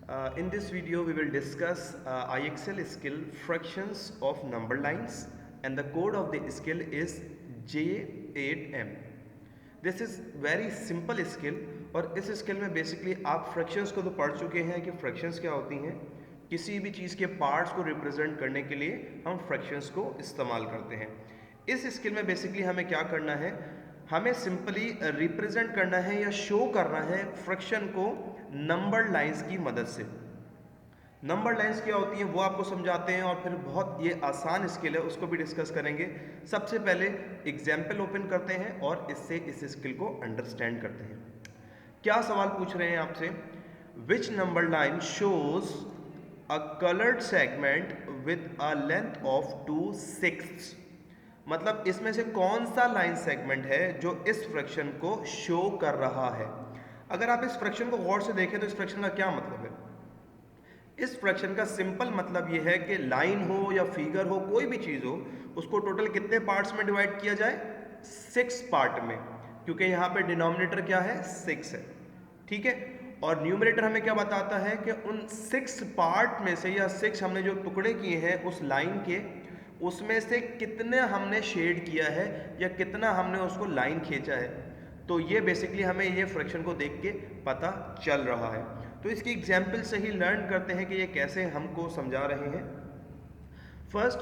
In this video, we will discuss IXL skill fractions of number lines, and the code of the skill is J8M. This is very simple skill, और इस skill में basically आप fractions को तो पढ़ चुके हैं कि फ्रैक्शंस क्या होती हैं। किसी भी चीज़ के पार्ट्स को रिप्रेजेंट करने के लिए हम फ्रैक्शंस को इस्तेमाल करते हैं। इस स्किल में बेसिकली हमें क्या करना है, हमें सिंपली रिप्रेजेंट करना है या शो करना है फ्रैक्शन को नंबर लाइंस की मदद से। नंबर लाइंस क्या होती हैं वो आपको समझाते हैं, और फिर बहुत ये आसान स्किल है उसको भी डिस्कस करेंगे। सबसे पहले एग्जाम्पल ओपन करते हैं और इससे इस स्किल को अंडरस्टैंड करते हैं। क्या सवाल पूछ रहे हैं आपसे, which number line shows a coloured segment with a length of 2/6। मतलब इसमें से कौन सा लाइन सेगमेंट है जो इस फ्रैक्शन को शो कर रहा है। अगर आप इस फ्रैक्शन को गौर से देखें तो इस फ्रैक्शन का क्या मतलब है। इस फ्रैक्शन का सिंपल मतलब ये है कि लाइन हो या फिगर हो, कोई भी चीज़ हो, उसको टोटल कितने पार्ट्स में डिवाइड किया जाए, 6 पार्ट में, क्योंकि यहाँ पे डिनोमिनेटर क्या है, 6 है। ठीक है, और न्यूमरेटर हमें क्या बताता है कि उन 6 पार्ट में से या 6 हमने जो टुकड़े किए हैं उस लाइन के, उसमें से कितने हमने शेड किया है या कितना हमने उसको लाइन खींचा है। तो ये बेसिकली हमें ये फ्रैक्शन को देख के पता चल रहा है। तो इसकी एग्जाम्पल से ही लर्न करते हैं कि ये कैसे हमको समझा रहे हैं। First,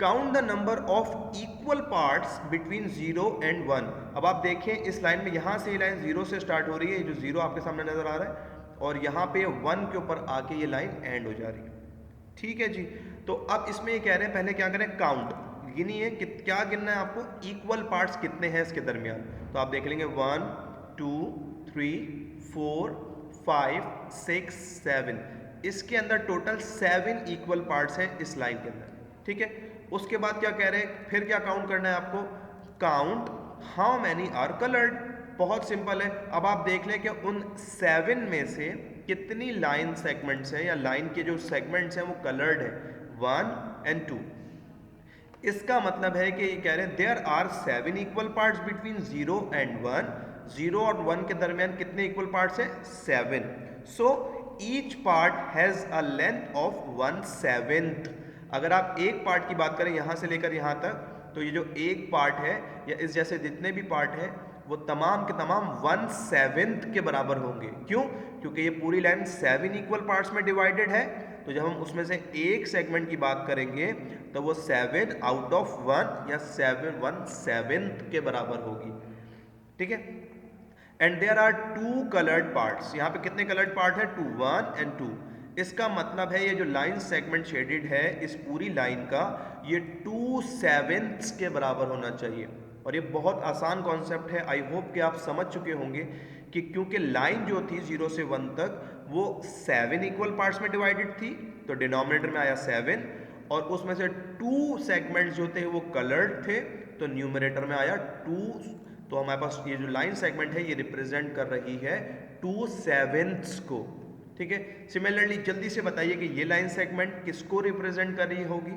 count the number of equal parts between 0 and 1। अब आप देखें इस लाइन में, यहाँ से ये लाइन 0 से स्टार्ट हो रही है, जो 0 आपके सामने नजर आ रहा है, और यहाँ पे 1 के ऊपर आके ये लाइन एंड हो जा रही है। ठीक है जी, तो अब इसमें ये कह रहे हैं पहले क्या करें, काउंट गिनिए कि क्या गिनना है आपको, इक्वल पार्ट्स कितने हैं इसके दरमियान। तो आप देख लेंगे 1 2 3 4 5 6 7, इसके अंदर टोटल 7 इक्वल पार्ट्स हैं इस लाइन के अंदर। ठीक है, उसके बाद क्या कह रहे हैं, फिर क्या काउंट करना है आपको, count how many are coloured. बहुत सिंपल है। अब आप देख लें कि उन 7 में से कितनी लाइन सेगमेंट्स हैं या लाइन के जो सेगमेंट्स हैं वो कलर्ड है, 1 and 2। इसका मतलब है कि ये कह रहे हैं there are 7 equal parts between 0 and 1। 0 और 1 के दरमियान कितने इक्वल पार्ट्स हैं, 7। So each part has a length of 1/7। अगर आप एक पार्ट की बात करें यहाँ से लेकर यहाँ तक, तो ये जो एक पार्ट है या इस जैसे जितने भी पार्ट हैं वो तमाम के तमाम 1/7 के बराबर होंगे। क्यों? क्योंकि ये पूरी लाइन 7 इक्वल पार्ट्स में डिवाइडेड है। तो जब हम उसमें से एक सेगमेंट की बात करेंगे तो वो 7 आउट ऑफ 1 या 7 1/7 के बराबर होगी। ठीक है, and there are 2 coloured parts. यहाँ पे कितने कलर्ड पार्ट है, 2, 1 and 2। इसका मतलब है ये जो लाइन सेगमेंट शेडेड है इस पूरी लाइन का, ये 2/7 के बराबर होना चाहिए। और ये बहुत आसान कॉन्सेप्ट है, आई होप कि आप समझ चुके होंगे कि क्योंकि लाइन जो थी 0 से 1 तक वो 7 इक्वल पार्ट्स में डिवाइडेड थी, तो डिनोमिनेटर में आया 7, और उसमें से 2 सेगमेंट्स जो थे वो कलर्ड थे, तो न्यूमरेटर में आया 2। तो हमारे पास ये जो लाइन सेगमेंट है ये रिप्रेजेंट कर रही है 2/7 को। ठीक है, सिमिलरली जल्दी से बताइए कि ये लाइन सेगमेंट किसको रिप्रेजेंट कर रही होगी।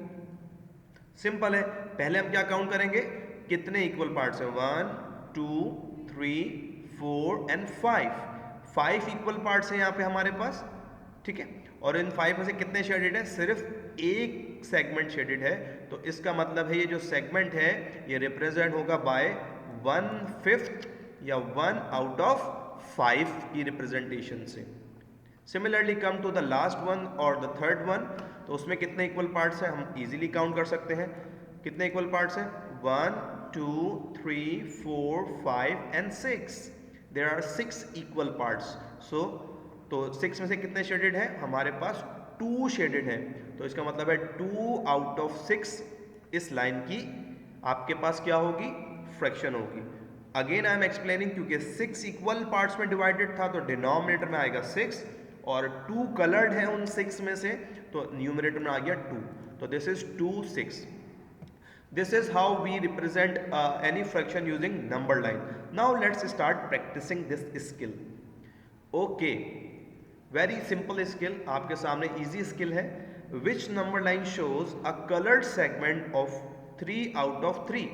सिंपल है, पहले हम क्या काउंट करेंगे, कितने इक्वल पार्ट्स हैं, 1 2 3 4 and 5। 5 इक्वल पार्ट्स हैं यहाँ पे हमारे पास। ठीक है, और इन 5 में से कितने शेडेड है, सिर्फ एक सेगमेंट शेडेड है। तो इसका मतलब है ये जो सेगमेंट है ये रिप्रेजेंट होगा बाय 1/5 या 1 आउट ऑफ 5 की रिप्रेजेंटेशन से। Similarly come to the last one और द थर्ड वन, तो उसमें कितने इक्वल पार्ट्स हैं हम इजीली काउंट कर सकते हैं। कितने इक्वल पार्ट्स हैं, 1 2 3 4 5 and 6। There are 6 equal parts. So तो 6 में से कितने शेडेड हैं, हमारे पास 2 शेडेड हैं। तो इसका मतलब है 2 आउट ऑफ 6 इस लाइन की आपके पास क्या होगी, फ्रैक्शन होगी। अगेन आई एम एक्सप्लेनिंग, क्योंकि 6 इक्वल पार्ट्स में डिवाइडेड था तो डिनोमिनेटर में आएगा 6, और 2 कलर्ड है उन 6 में से, तो न्यूमरेटर में आ गया 2। तो this is 2 6। This is how we represent any fraction using number line. Now let's start practicing this skill. Okay, very simple skill, आपके सामने easy skill है। Which number line shows a colored segment of 3 out of 3,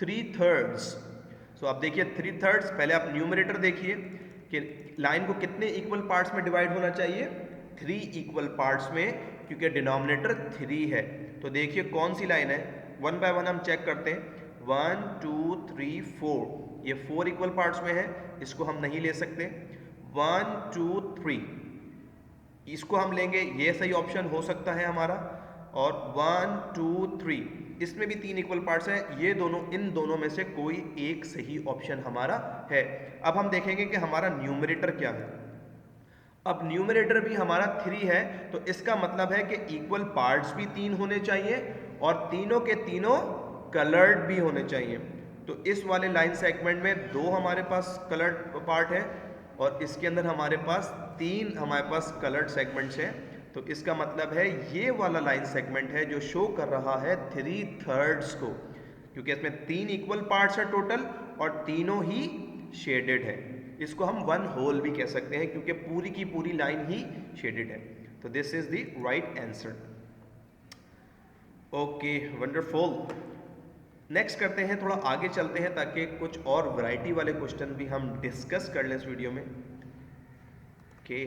3/3। So आप देखिए 3/3, पहले आप numerator देखिए कि line को कितने इक्वल पार्ट्स में डिवाइड होना चाहिए, 3 इक्वल पार्ट्स में, क्योंकि डिनोमिनेटर 3 है। तो देखिए कौन सी लाइन है, वन बाय वन हम चेक करते हैं। 1 2 3 4, ये 4 इक्वल पार्ट्स में है, इसको हम नहीं ले सकते। 1 2 3, इसको हम लेंगे, ये सही ऑप्शन हो सकता है हमारा। और 1 2 3, इसमें भी 3 इक्वल पार्ट्स हैं, ये दोनों, इन दोनों में से कोई एक सही ऑप्शन हमारा है। अब हम देखेंगे कि हमारा न्यूमरेटर क्या है। अब न्यूमरेटर भी हमारा 3 है, तो इसका मतलब है कि इक्वल पार्ट्स भी 3 होने चाहिए और तीनों के तीनों कलर्ड भी होने चाहिए। तो इस वाले लाइन सेगमेंट में 2 हमारे पास कलर्ड पार्ट है और इसके अंदर हमारे पास 3 हमारे पास कलर्ड सेगमेंट्स हैं। तो इसका मतलब है ये वाला लाइन सेगमेंट है जो शो कर रहा है 3/3 को, क्योंकि इसमें 3 इक्वल पार्ट्स है टोटल और तीनों ही शेडेड है। इसको हम वन होल भी कह सकते हैं, क्योंकि पूरी की पूरी लाइन ही शेडेड है। तो this is the right answer. Okay, wonderful. Next करते हैं, थोड़ा आगे चलते हैं ताकि कुछ और वैरायटी वाले क्वेश्चन भी हम डिस्कस कर लें इस वीडियो में। ओके,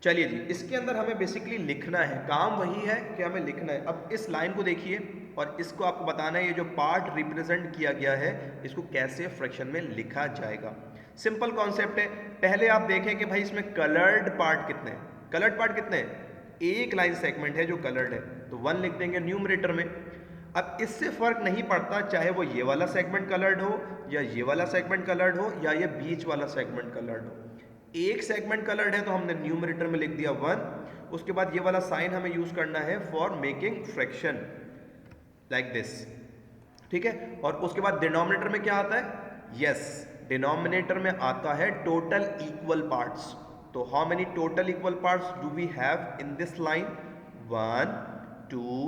चलिए जी, इसके अंदर हमें बेसिकली लिखना है, काम वही है कि हमें लिखना है। अब इस लाइन को देखिए और इसको आपको बताना है ये जो पार्ट रिप्रेजेंट किया गया है इसको कैसे फ्रैक्शन में लिखा जाएगा। सिंपल कॉन्सेप्ट है। पहले आप देखें कि भाई इसमें कलर्ड पार्ट कितने हैं। कलर्ड पार्ट कितने हैं? एक लाइन सेगमेंट है जो कलर्ड है, तो 1 लिख देंगे न्यूमरेटर में। अब इससे फर्क नहीं पड़ता चाहे वो ये वाला सेगमेंट कलर्ड हो या ये वाला सेगमेंट कलर्ड हो या ये बीच वाला सेगमेंट कलर्ड हो। एक सेगमेंट कलर्ड है तो हमने न्यूमरेटर में लिख दिया 1। उसके बाद ये वाला साइन हमें यूज करना है for making fraction like this, ठीक है। और उसके बाद डिनोमिनेटर में क्या आता है? यस, डिनोमिनेटर में आता है टोटल इक्वल पार्ट्स। तो how many total equal parts do we have in this line? 1 2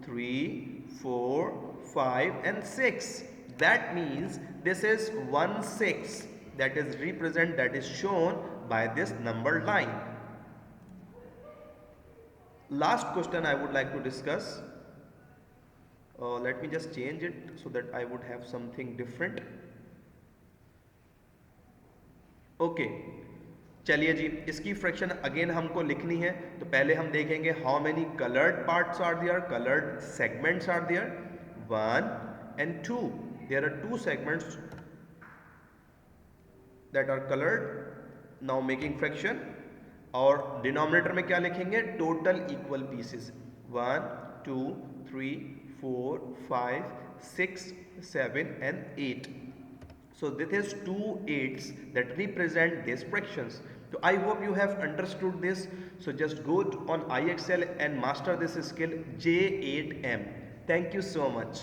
3 4 5 and 6. That means this is 1/6 that is represent, that is shown by this number line. Last question I would like to discuss. Let me just change it so that I would have something different. Okay, चलिए जी, इसकी fraction again हमको लिखनी है। तो पहले हम देखेंगे how many coloured parts are there, coloured segments are there. 1 and 2, there are 2 segments that are colored. Now making fraction, और डिनोमिनेटर में क्या लिखेंगे? Total equal pieces. 1 2 3 4 5 6 7 and 8. So this is 2 8s that represent these fractions. So I hope you have understood this. So just go on IXL and master this skill J8M. Thank you so much.